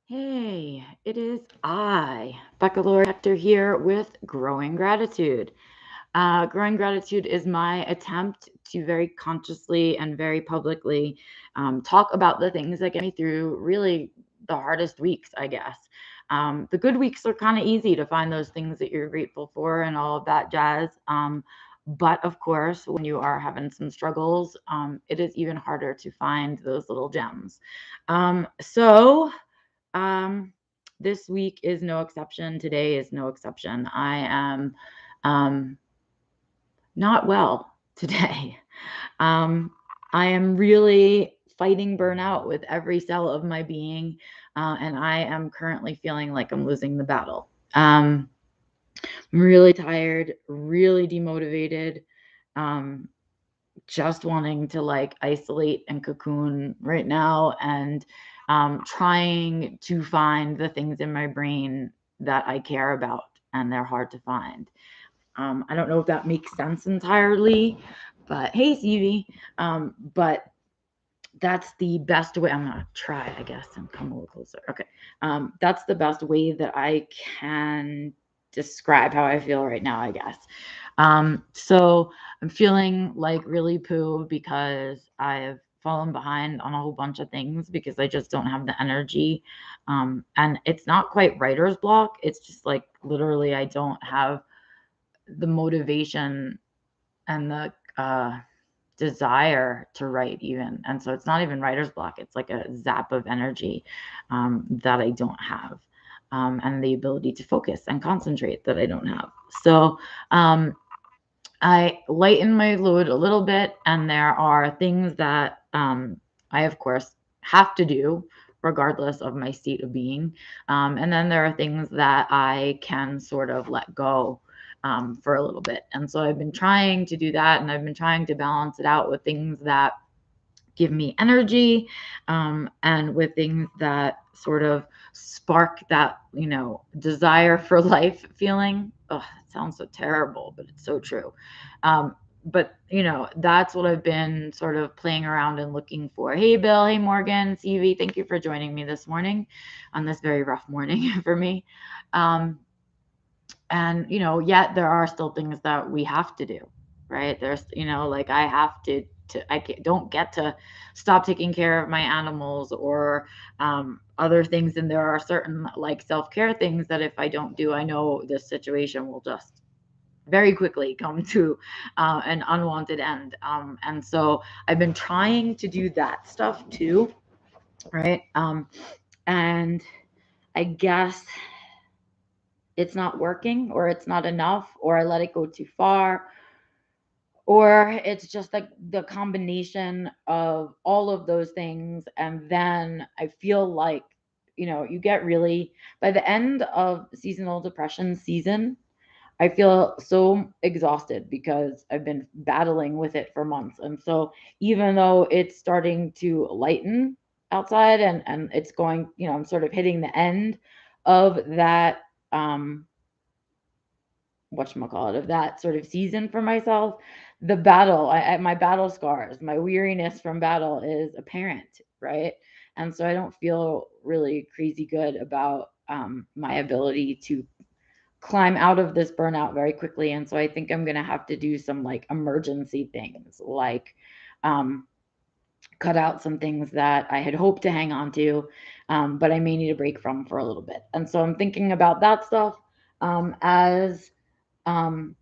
Hey, it is I, Becca Lord Hector here with Growing Gratitude. Growing Gratitude is my attempt to very consciously and very publicly talk about the things that get me through really the hardest weeks, I guess. The good weeks are kind of easy to find those things that you're grateful for and all of that jazz. But of course, when you are having some struggles, it is even harder to find those little gems. So, um, this week is no exception. Today is no exception. I am um, not well today. Um, I am really fighting burnout with every cell of my being, and I am currently feeling like I'm losing the battle. I'm really tired, really demotivated, um, just wanting to like isolate and cocoon right now, and trying to find the things in my brain that I care about, and they're hard to find. I don't know if that makes sense entirely, but hey, Stevie. But that's the best way. I'm gonna try, I guess, and come a little closer. Okay. That's the best way that I can describe how I feel right now, I guess. So I'm feeling like really poo because I've fallen behind on a whole bunch of things because I just don't have the energy. And it's not quite writer's block. It's just like literally I don't have the motivation and the desire to write even. And so it's not even writer's block. It's like a zap of energy that I don't have. And the ability to focus and concentrate that I don't have. So um, I lighten my load a little bit, and there are things that I, of course, have to do regardless of my state of being. And then there are things that I can sort of let go for a little bit. And so I've been trying to do that, and I've been trying to balance it out with things that give me energy, and with things that sort of spark that desire for life feeling. Oh, it sounds so terrible, but it's so true. But that's what I've been sort of playing around and looking for. Hey Bill, hey Morgan, CV, thank you for joining me this morning on this very rough morning for me. um, and yet there are still things that we have to do, right? There's like I have don't get to stop taking care of my animals or other things, and there are certain like self-care things that if I don't do, I know this situation will just very quickly come to an unwanted end. And so I've been trying to do that stuff too, right? And I guess it's not working, or it's not enough, or I let it go too far, or it's just like the combination of all of those things. And then I feel like, you get really, by the end of seasonal depression season, I feel so exhausted because I've been battling with it for months. And so even though it's starting to lighten outside, and it's going, I'm sort of hitting the end of that whatchamacallit, of that sort of season for myself, the battle, my battle scars, my weariness from battle is apparent, right? And so I don't feel really crazy good about my ability to climb out of this burnout very quickly. And so I think I'm going to have to do some like emergency things, like um, cut out some things that I had hoped to hang on to, but I may need a break from for a little bit. And so I'm thinking about that stuff as um,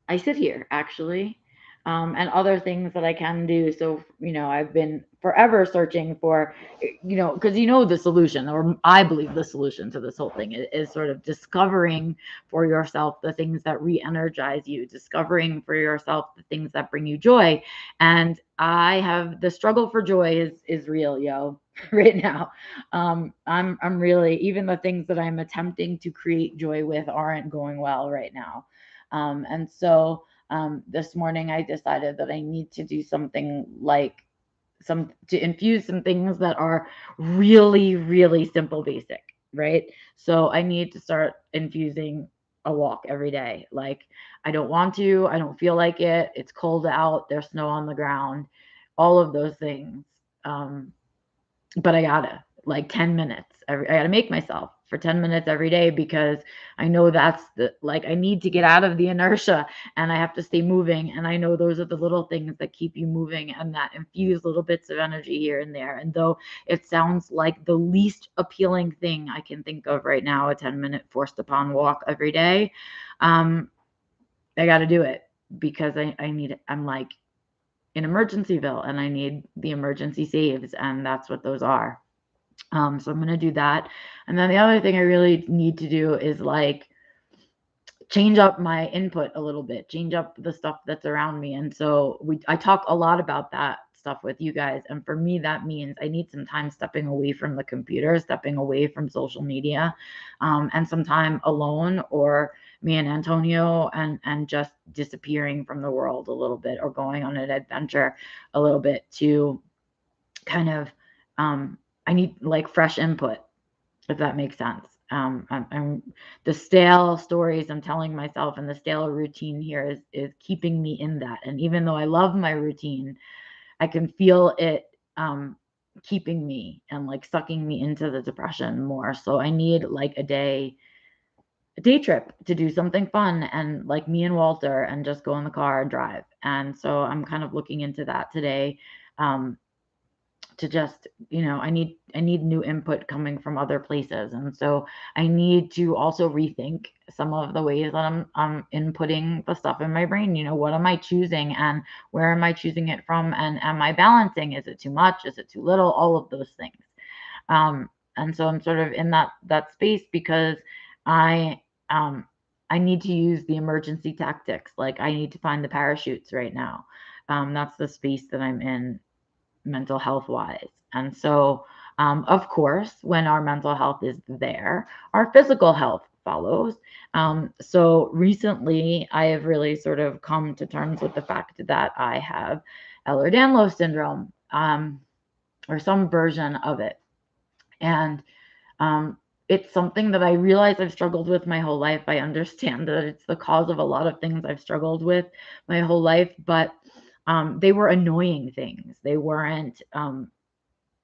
I sit here actually, and other things that I can do. So, I've been forever searching for, because the solution, or I believe the solution to this whole thing is sort of discovering for yourself the things that re energize you, discovering for yourself the things that bring you joy. And I have the struggle for joy is real, yo. Right now, I'm really, even the things that I'm attempting to create joy with aren't going well right now. And so this morning I decided that I need to do something like some to infuse some things that are really, really simple, basic, right? So I need to start infusing a walk every day. Like I don't want to, I don't feel like it. It's cold out, there's snow on the ground, all of those things. But I gotta. like 10 minutes. I got to make myself for 10 minutes every day, because I know that's I need to get out of the inertia, and I have to stay moving. And I know those are the little things that keep you moving and that infuse little bits of energy here and there. And though it sounds like the least appealing thing I can think of right now, a 10-minute forced upon walk every day, I got to do it, because I'm like in Emergencyville, and I need the emergency saves, and that's what those are. So I'm going to do that. And then the other thing I really need to do is like change up my input a little bit, change up the stuff that's around me. And so I talk a lot about that stuff with you guys. And for me, that means I need some time stepping away from the computer, stepping away from social media, and some time alone, or me and Antonio, and just disappearing from the world a little bit, or going on an adventure a little bit, to kind of, I need like fresh input, if that makes sense. I'm the stale stories I'm telling myself, and the stale routine here is keeping me in that. And even though I love my routine, I can feel it keeping me and like sucking me into the depression more. So I need like a day trip to do something fun, and like me and Walter, and just go in the car and drive. And so I'm kind of looking into that today. To just, I need new input coming from other places. And so I need to also rethink some of the ways that I'm inputting the stuff in my brain. What am I choosing, and where am I choosing it from, and am I balancing? Is it too much? Is it too little? All of those things. And so I'm sort of in that space, because I need to use the emergency tactics. Like, I need to find the parachutes right now. That's the space that I'm in, mental health wise. And so, of course, when our mental health is there, our physical health follows. So recently, I have really sort of come to terms with the fact that I have Ehlers-Danlos syndrome, or some version of it. And it's something that I realize I've struggled with my whole life. I understand that it's the cause of a lot of things I've struggled with my whole life, but they were annoying things. They weren't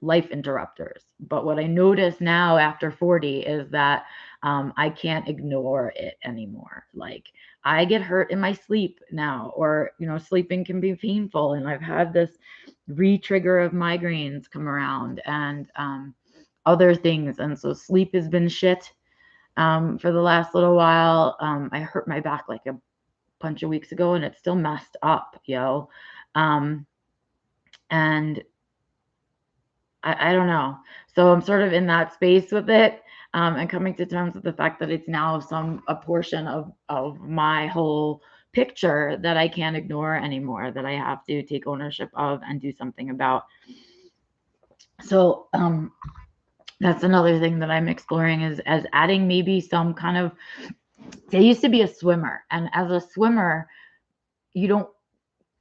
life interrupters. But what I notice now after 40 is that I can't ignore it anymore. Like, I get hurt in my sleep now, or, sleeping can be painful. And I've had this re-trigger of migraines come around, and other things. And so sleep has been shit for the last little while. I hurt my back like a bunch of weeks ago, and it's still messed up, and I don't know. So I'm sort of in that space with it, and coming to terms with the fact that it's now a portion of my whole picture that I can't ignore anymore, that I have to take ownership of and do something about. So that's another thing that I'm exploring, is as adding maybe some kind of, I used to be a swimmer, and as a swimmer, you don't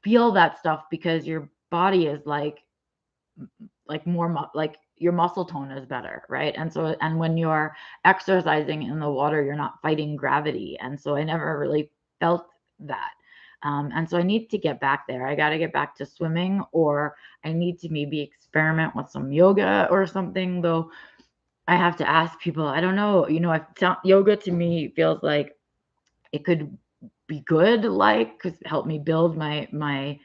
feel that stuff because your body is like more like your muscle tone is better, right? And so, and when you're exercising in the water, you're not fighting gravity. And so I never really felt that. And so I need to get back there. I got to get back to swimming, or I need to maybe experiment with some yoga or something, though I have to ask people. I don't know. Yoga to me feels like it could be good, like, cause help me build my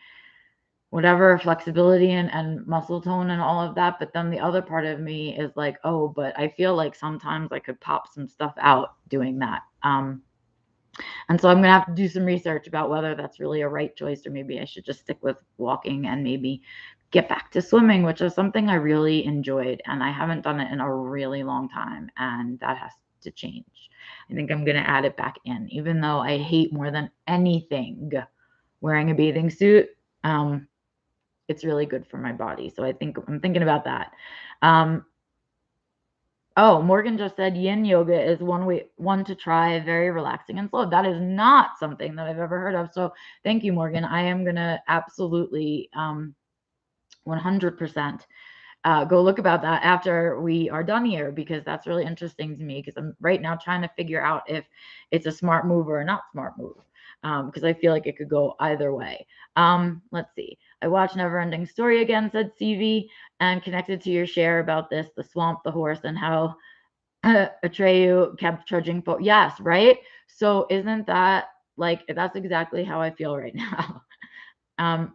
whatever flexibility and muscle tone and all of that. But then the other part of me is like, oh, but I feel like sometimes I could pop some stuff out doing that. And so I'm gonna have to do some research about whether that's really a right choice, or maybe I should just stick with walking and maybe get back to swimming, which is something I really enjoyed, and I haven't done it in a really long time, and that has to change. I think I'm gonna add it back in, even though I hate more than anything wearing a bathing suit. It's really good for my body. So I'm thinking about that. Oh, Morgan just said yin yoga is one to try, very relaxing and slow. That is not something that I've ever heard of. So thank you, Morgan. I am going to absolutely 100% go look about that after we are done here, because that's really interesting to me, because I'm right now trying to figure out if it's a smart move or a not smart move, because I feel like it could go either way. Let's see. I watched Never Ending Story again, said CV, and connected to your share about this, the swamp, the horse, and how Atreyu kept trudging forward. Yes, right? So isn't that like, that's exactly how I feel right now.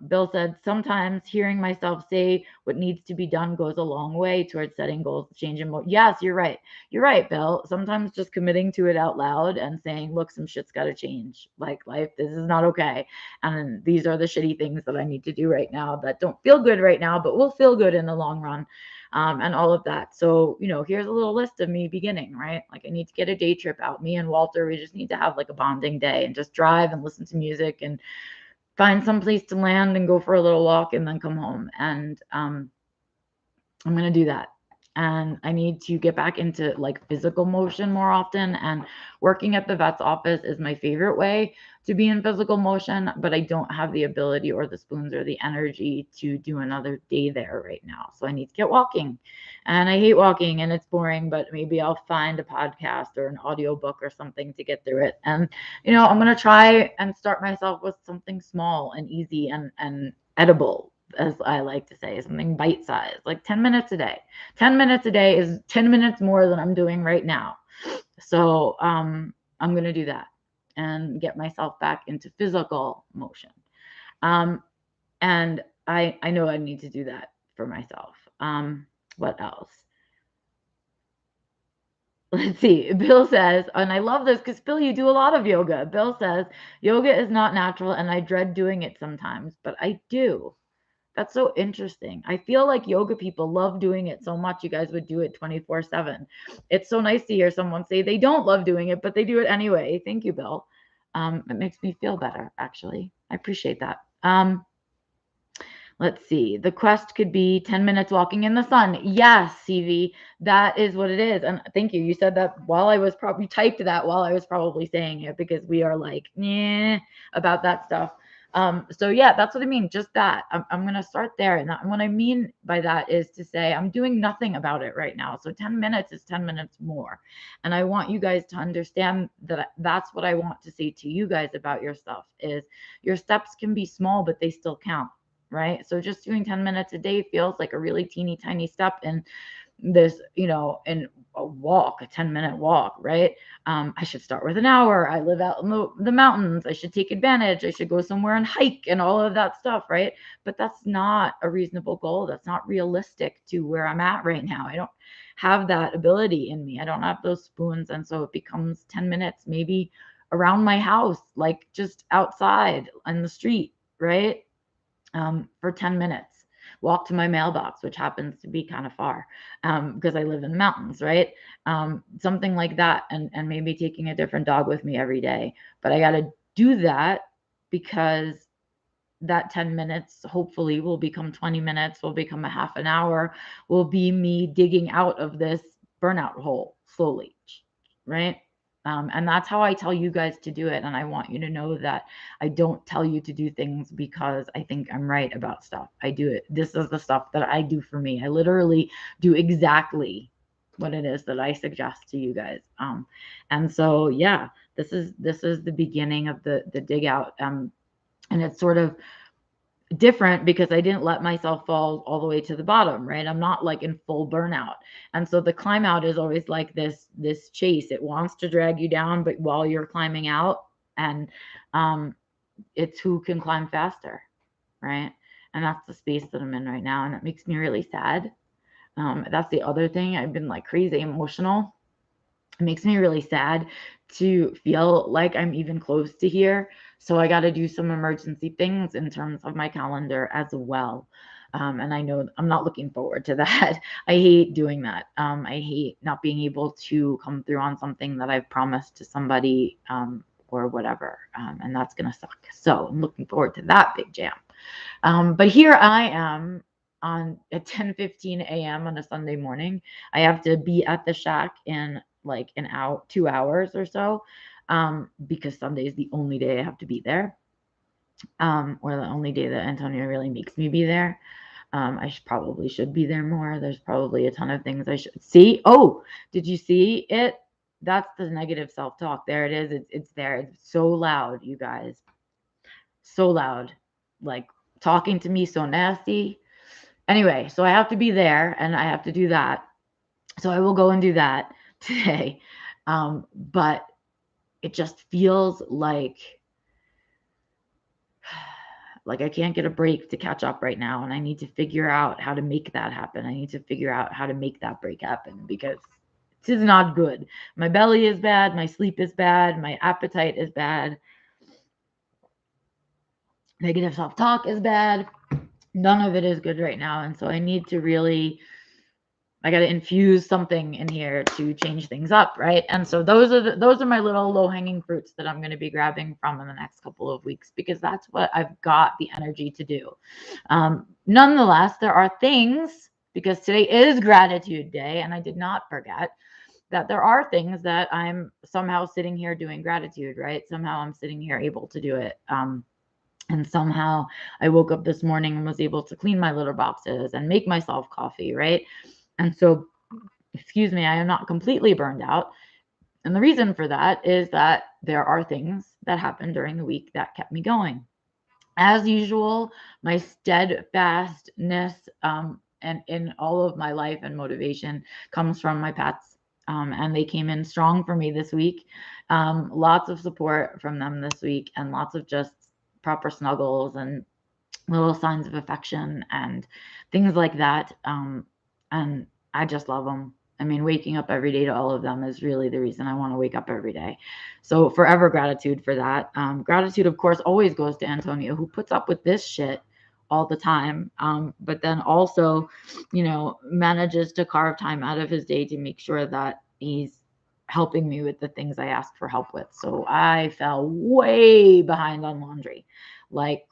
Bill said, sometimes hearing myself say what needs to be done goes a long way towards setting goals to change. Yes, you're right. You're right, Bill. Sometimes just committing to it out loud and saying, look, some shit's got to change. Like, life, this is not okay. And these are the shitty things that I need to do right now that don't feel good right now, but will feel good in the long run. And all of that. So, here's a little list of me beginning, right? Like, I need to get a day trip out. Me and Walter, we just need to have like a bonding day and just drive and listen to music and find some place to land and go for a little walk and then come home. And I'm going to do that. And I need to get back into like physical motion more often. And working at the vet's office is my favorite way to be in physical motion, but I don't have the ability or the spoons or the energy to do another day there right now. So I need to get walking. And I hate walking and it's boring, but maybe I'll find a podcast or an audiobook or something to get through it. And, I'm going to try and start myself with something small and easy and edible, as I like to say, something bite-sized, like 10 minutes a day. 10 minutes a day is 10 minutes more than I'm doing right now. So I'm going to do that and get myself back into physical motion. And I know I need to do that for myself. What else? Let's see. Bill says, and I love this because Bill, you do a lot of yoga. Bill says, yoga is not natural and I dread doing it sometimes, but I do. That's so interesting. I feel like yoga people love doing it so much you guys would do it 24/7. It's so nice to hear someone say they don't love doing it, but they do it anyway. Thank you, Bill. It makes me feel better, actually. I appreciate that. Let's see. The quest could be 10 minutes walking in the sun. Yes, CV, that is what it is. And thank you. You said that while I was probably typed that while I was probably saying it because we are like, nah, about that stuff. So yeah, that's what I mean. Just that. I'm going to start there. And what I mean by that is to say I'm doing nothing about it right now. So 10 minutes is 10 minutes more. And I want you guys to understand that that's what I want to say to you guys about your stuff is your steps can be small, but they still count. Right. So just doing 10 minutes a day feels like a really teeny tiny step in this, in a walk, a 10-minute walk, right? I should start with an hour. I live out in the mountains. I should take advantage. I should go somewhere and hike and all of that stuff, right? But that's not a reasonable goal. That's not realistic to where I'm at right now. I don't have that ability in me. I don't have those spoons. And so it becomes 10 minutes, maybe around my house, like just outside on the street, right? For 10 minutes, walk to my mailbox, which happens to be kind of far because I live in the mountains, right? Something like that. And maybe taking a different dog with me every day. But I got to do that because that 10 minutes hopefully will become 20 minutes, will become a half an hour, will be me digging out of this burnout hole slowly, right? And that's how I tell you guys to do it. And I want you to know that I don't tell you to do things because I think I'm right about stuff. I do it. This is the stuff that I do for me. I literally do exactly what it is that I suggest to you guys. And so, yeah, this is the beginning of the dig out. And it's sort of different because I didn't let myself fall all the way to the bottom, right? I'm not like in full burnout. And so the climb out is always like this chase. It wants to drag you down, but while you're climbing out, and it's who can climb faster, right? And that's the space that I'm in right now. And it makes me really sad. That's the other thing. I've been like crazy emotional. It makes me really sad to feel like I'm even close to here. So I got to do some emergency things in terms of my calendar as well. And I know I'm not looking forward to that. I hate doing that. I hate not being able to come through on something that I've promised to somebody or whatever. And that's going to suck. So I'm looking forward to that big jam. But here I am at 10:15 a.m. on a Sunday morning. I have to be at the shack in like an hour, 2 hours or so, because Sunday is the only day I have to be there, or the only day that Antonio really makes me be there. I probably should be there more. There's probably a ton of things I should see. Oh, did you see it? That's the negative self-talk. There it is. It's there. It's so loud, you guys. So loud. Like talking to me so nasty. Anyway, so I have to be there and I have to do that. So I will go and do that today. But it just feels like I can't get a break to catch up right now. And I need to figure out how to make that happen. I need to figure out how to make that break happen because this is not good. My belly is bad. My sleep is bad. My appetite is bad. Negative self-talk is bad. None of it is good right now. And so I need to really, I got to infuse something in here to change things up, right? And so those are my little low-hanging fruits that I'm going to be grabbing from in the next couple of weeks because that's what I've got the energy to do. Nonetheless, there are things, because today is gratitude day, and I did not forget that there are things that I'm somehow sitting here doing gratitude, right? Somehow I'm sitting here able to do it. And somehow I woke up this morning and was able to clean my litter boxes and make myself coffee, right? And so, excuse me, I am not completely burned out. And the reason for that is that there are things that happened during the week that kept me going. As usual, my steadfastness and in all of my life and motivation comes from my pets. And they came in strong for me this week. Lots of support from them this week and lots of just proper snuggles and little signs of affection and things like that. And I just love them. I mean, waking up every day to all of them is really the reason I want to wake up every day. So forever gratitude for that. Gratitude, of course, always goes to Antonio, who puts up with this shit all the time. But then also, manages to carve time out of his day to make sure that he's helping me with the things I ask for help with. So I fell way behind on laundry, like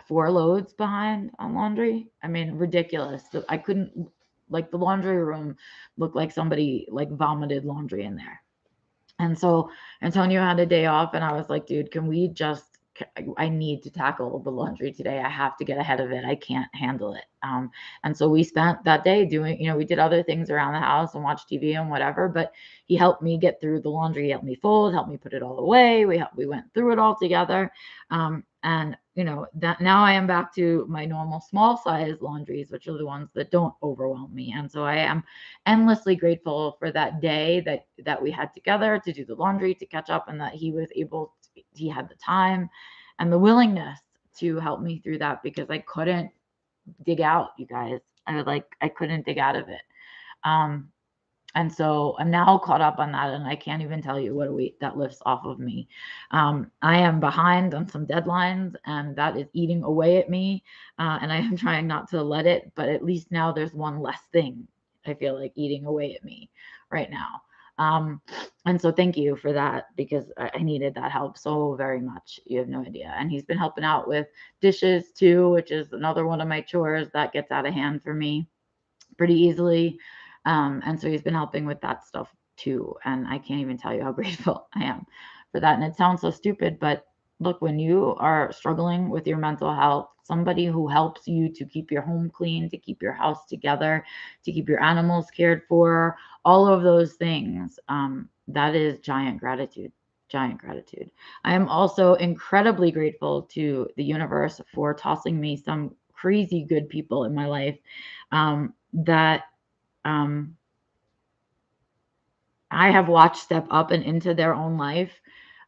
4 loads behind on laundry. I mean, ridiculous. I couldn't, like, the laundry room looked like somebody like vomited laundry in there. And so Antonio had a day off and I was like, dude, can we just, I need to tackle the laundry today. I have to get ahead of it. I can't handle it. And so we spent that day doing, we did other things around the house and watch TV and whatever, but he helped me get through the laundry, he helped me fold, helped me put it all away. We went through it all together. And that now I am back to my normal small size laundries, which are the ones that don't overwhelm me. And so I am endlessly grateful for that day that we had together to do the laundry, to catch up, and that he had the time and the willingness to help me through that because I couldn't dig out, you guys. I couldn't dig out of it. And so I'm now caught up on that, and I can't even tell you what a weight that lifts off of me. I am behind on some deadlines, and that is eating away at me. And I am trying not to let it, but at least now there's one less thing I feel like eating away at me right now. And so thank you for that because I needed that help so very much. You have no idea. And he's been helping out with dishes too, which is another one of my chores that gets out of hand for me pretty easily. And so he's been helping with that stuff too. And I can't even tell you how grateful I am for that. And it sounds so stupid, but look, when you are struggling with your mental health, somebody who helps you to keep your home clean, to keep your house together, to keep your animals cared for, all of those things, that is giant gratitude. Giant gratitude. I am also incredibly grateful to the universe for tossing me some crazy good people in my life that I have watched step up and into their own life.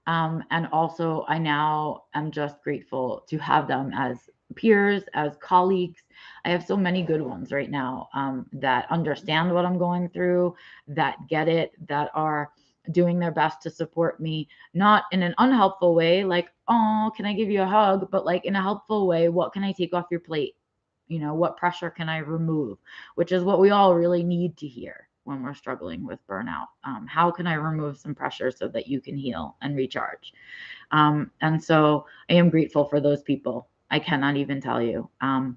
And also, I now am just grateful to have them as peers, as colleagues. I have so many good ones right now that understand what I'm going through, that get it, that are doing their best to support me, not in an unhelpful way, like, oh, can I give you a hug? But like in a helpful way, what can I take off your plate? What pressure can I remove? Which is what we all really need to hear when we're struggling with burnout. How can I remove some pressure so that you can heal and recharge? And so I am grateful for those people. I cannot even tell you. And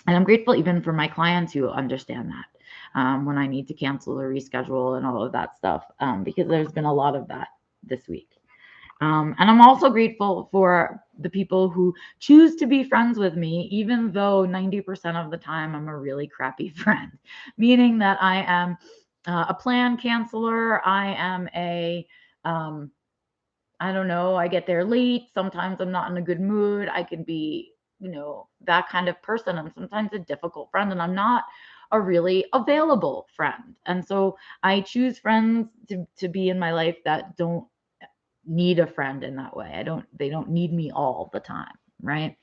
I'm grateful even for my clients who understand that when I need to cancel or reschedule and all of that stuff, because there's been a lot of that this week. And I'm also grateful for the people who choose to be friends with me, even though 90% of the time I'm a really crappy friend, meaning that I am a plan canceler. I am I don't know, I get there late. Sometimes I'm not in a good mood. I can be that kind of person. I'm sometimes a difficult friend, and I'm not a really available friend. And so I choose friends to be in my life that don't need a friend in that way. They don't need me all the time, right?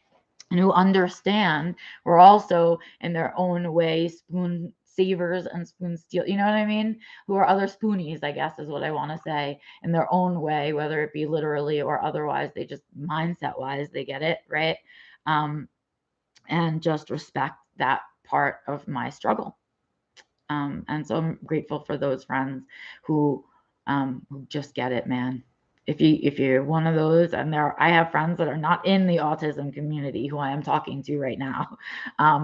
And who understand we're also in their own way spoon savers and spoon steal, you know what I mean? Who are other spoonies, I guess is what I want to say, in their own way, whether it be literally or otherwise. They just mindset wise, they get it, right? And just respect that part of my struggle. And so I'm grateful for those friends who just get it, man. If you're one of those, and I have friends that are not in the autism community who I am talking to right now,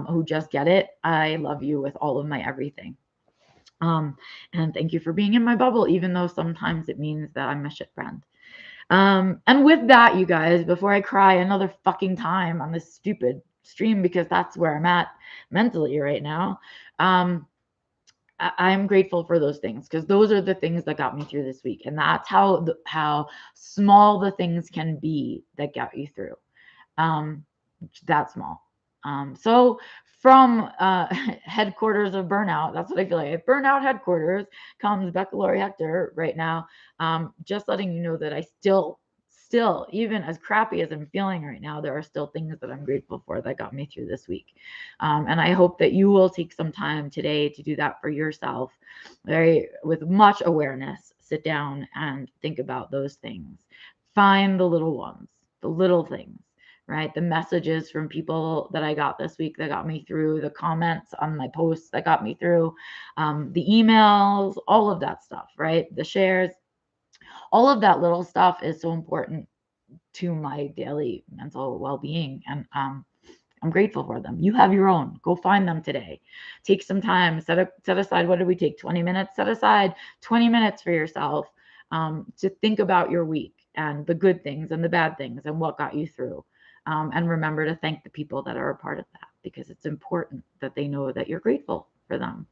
who just get it. I love you with all of my everything. And thank you for being in my bubble, even though sometimes it means that I'm a shit friend. And with that, you guys, before I cry another fucking time on this stupid stream, because that's where I'm at mentally right now. I'm grateful for those things, because those are the things that got me through this week, and that's how small the things can be that got you through. That small. So from headquarters of burnout, that's what I feel like. At burnout headquarters comes Becca Lori Hector right now. Just letting you know that I still, even as crappy as I'm feeling right now, there are still things that I'm grateful for that got me through this week. And I hope that you will take some time today to do that for yourself, with much awareness. Sit down and think about those things. Find the little ones, the little things, right? The messages from people that I got this week that got me through, the comments on my posts that got me through, the emails, all of that stuff, right? The shares, all of that little stuff is so important to my daily mental well-being. And I'm grateful for them. You have your own. Go find them today. Take some time. Set aside. What did we take? 20 minutes. Set aside 20 minutes for yourself to think about your week and the good things and the bad things and what got you through. And remember to thank the people that are a part of that, because it's important that they know that you're grateful for them.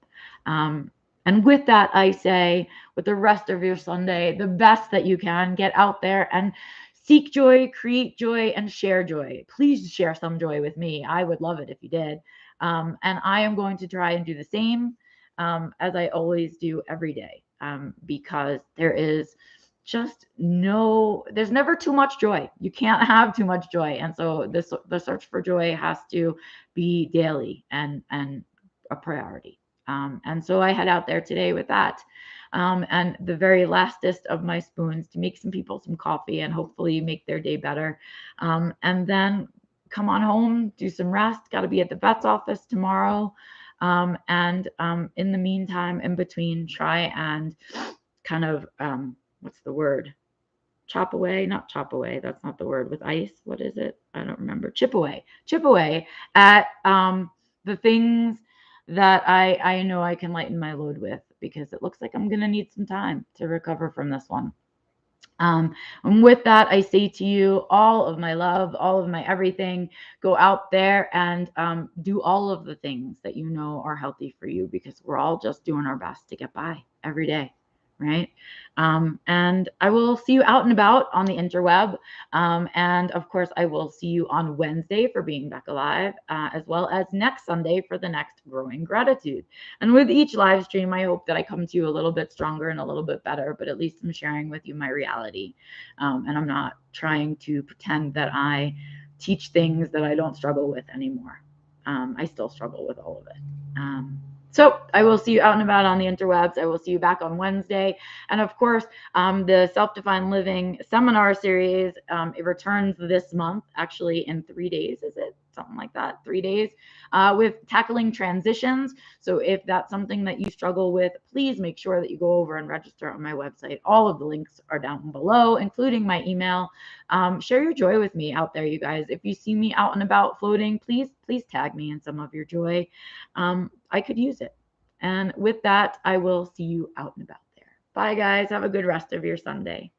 And with that, I say, with the rest of your Sunday, the best that you can. Get out there and seek joy, create joy, and share joy. Please share some joy with me. I would love it if you did. And I am going to try and do the same, as I always do every day, because there's never too much joy. You can't have too much joy. And so the search for joy has to be daily and a priority. And so I head out there today with that. And the very lastest of my spoons to make some people some coffee and hopefully make their day better. And then come on home, do some rest. Got to be at the vet's office tomorrow. And in the meantime, in between, try and kind of, what's the word? Chop away, not chop away. That's not the word with ice. What is it? I don't remember. Chip away at the things that I know I can lighten my load with, because it looks like I'm going to need some time to recover from this one. And with that, I say to you, all of my love, all of my everything. Go out there and do all of the things that you know are healthy for you, because we're all just doing our best to get by every day. Right. And I will see you out and about on the interweb. And of course, I will see you on Wednesday for Being Back Alive, as well as next Sunday for the next Growing Gratitude. And with each live stream, I hope that I come to you a little bit stronger and a little bit better, but at least I'm sharing with you my reality. And I'm not trying to pretend that I teach things that I don't struggle with anymore. I still struggle with all of it. So I will see you out and about on the interwebs. I will see you back on Wednesday. And of course, the Self-Defined Living seminar series, it returns this month, actually in 3 days, is it? Something like that, 3 days, with tackling transitions. So if that's something that you struggle with, please make sure that you go over and register on my website. All of the links are down below, including my email. Share your joy with me out there, you guys. If you see me out and about floating, please tag me in some of your joy. I could use it. And with that, I will see you out and about there. Bye, guys. Have a good rest of your Sunday.